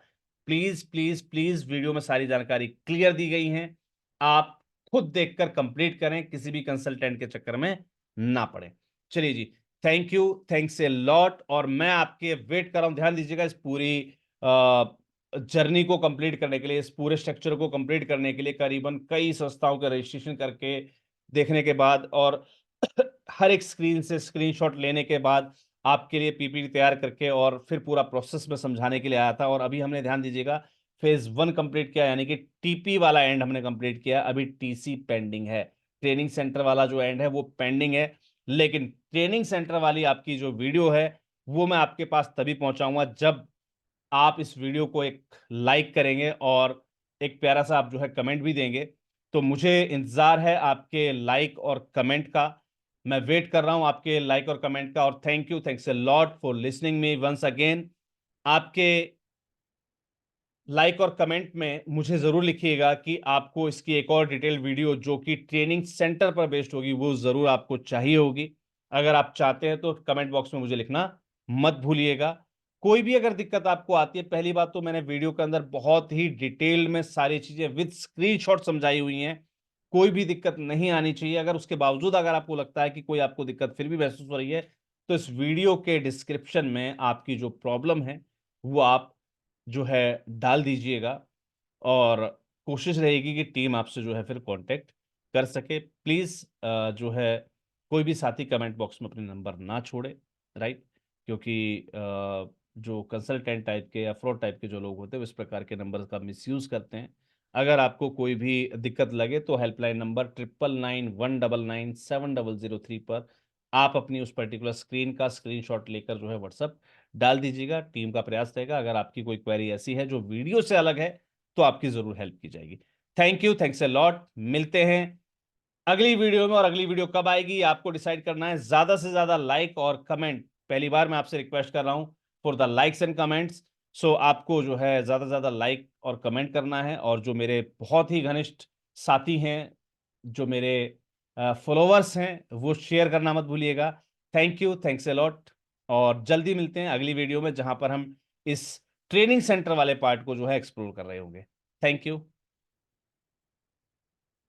प्लीज प्लीज प्लीज, वीडियो में सारी जानकारी क्लियर दी गई है, आप खुद देखकर कंप्लीट करें, किसी भी कंसल्टेंट के चक्कर में ना पड़े। चलिए जी, thank you, thanks a lot. और मैं आपके वेट कर रहा हूं, ध्यान दीजिएगा, इस पूरी जर्नी को कंप्लीट करने के लिए, इस पूरे स्ट्रक्चर को कंप्लीट करने के लिए करीबन कई संस्थाओं का रजिस्ट्रेशन करके देखने के बाद और हर एक स्क्रीन से स्क्रीनशॉट लेने के बाद आपके लिए पीपीटी तैयार करके और फिर पूरा प्रोसेस में समझाने के लिए आया था। और अभी हमने, ध्यान दीजिएगा, फेज 1 कंप्लीट किया, यानी कि टीपी वाला एंड हमने कंप्लीट किया, अभी टीसी पेंडिंग है। ट्रेनिंग सेंटर वाला जो एंड है वो पेंडिंग है, लेकिन ट्रेनिंग सेंटर वाली आपकी जो वीडियो है वो मैं आपके पास तभी पहुंचाऊंगा जब आप इस वीडियो को एक लाइक करेंगे और एक प्यारा सा आप जो है कमेंट भी देंगे। तो मुझे इंतजार है आपके लाइक और कमेंट का, मैं वेट कर रहा हूं आपके लाइक और कमेंट का। और thank you, thanks a lot for listening me once again. आपके लाइक और कमेंट में मुझे जरूर लिखिएगा कि आपको इसकी एक और डिटेल वीडियो जो कि ट्रेनिंग सेंटर पर बेस्ड होगी वो जरूर आपको चाहिए होगी। अगर आप चाहते हैं तो कमेंट बॉक्स में मुझे लिखना मत भूलिएगा। कोई भी अगर दिक्कत आपको आती है, पहली बात तो मैंने वीडियो के अंदर बहुत ही डिटेल में सारी चीजें विद स्क्रीनशॉट समझाई हुई हैं, कोई भी दिक्कत नहीं आनी चाहिए। अगर उसके बावजूद अगर आपको लगता है कि कोई आपको दिक्कत फिर भी महसूस हो रही है, तो इस वीडियो के डिस्क्रिप्शन में आपकी जो प्रॉब्लम है वो आप जो है डाल दीजिएगा, और कोशिश रहेगी कि टीम आपसे जो है फिर कांटेक्ट कर सके। प्लीज जो है कोई भी साथी कमेंट बॉक्स में अपने नंबर ना छोड़े, राइट, क्योंकि जो कंसल्टेंट टाइप के या फ्रॉड टाइप के जो लोग होते हैं वो इस प्रकार के नंबर का मिसयूज करते हैं। अगर आपको कोई भी दिक्कत लगे तो हेल्पलाइन नंबर 9991997003 पर आप अपनी उस पर्टिकुलर स्क्रीन का स्क्रीनशॉट लेकर जो है व्हाट्सअप डाल दीजिएगा। टीम का प्रयास रहेगा, अगर आपकी कोई क्वेरी ऐसी है जो वीडियो से अलग है तो आपकी जरूर हेल्प की जाएगी। Thank you, thanks a lot. मिलते हैं अगली वीडियो में, और अगली वीडियो कब आएगी आपको डिसाइड करना है। ज्यादा से ज्यादा लाइक और कमेंट, पहली बार मैं आपसे रिक्वेस्ट कर रहा हूं for the likes and comments. So आपको जो है ज्यादा से ज्यादा लाइक और कमेंट करना है, और जो मेरे बहुत ही घनिष्ठ साथी हैं, जो मेरे फॉलोअर्स हैं, वो शेयर करना मत भूलिएगा। Thank you, thanks a lot, और जल्दी मिलते हैं अगली वीडियो में जहां पर हम इस ट्रेनिंग सेंटर वाले पार्ट को जो है एक्सप्लोर कर रहे होंगे। Thank you.